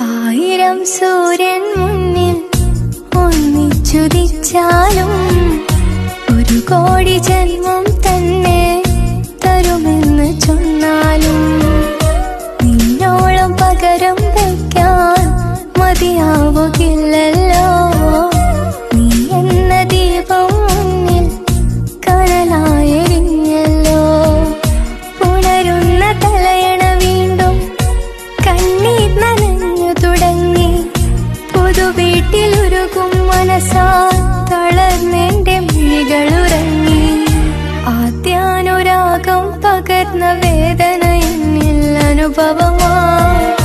ആയിരം സൂര്യൻ മുന്നിൽ ഒന്നിച്ചുദിച്ചാലും ഒരു കോടി ജന്മം തന്നെ തരുമെന്ന് ചൊന്നാലും നിന്നോളം പകരം വയ്ക്കാൻ മതിയാവുകില്ലല്ലോ. നീ എന്ന ദീപം മുന്നിൽ കനലായെരിഞ്ഞല്ലോ. ഉണരുന്ന തലയണ വീണ്ടും കണ്ണീർ നനഞ്ഞു തുടങ്ങി. പുതുവീട്ടിലുരുകും മനസ്സാൽ തളർന്നെന്റെ മിഴികളുറങ്ങി. ആദ്യാനുരാഗം പകർന്ന വേദന എന്നിൽ അനുഭവമായി.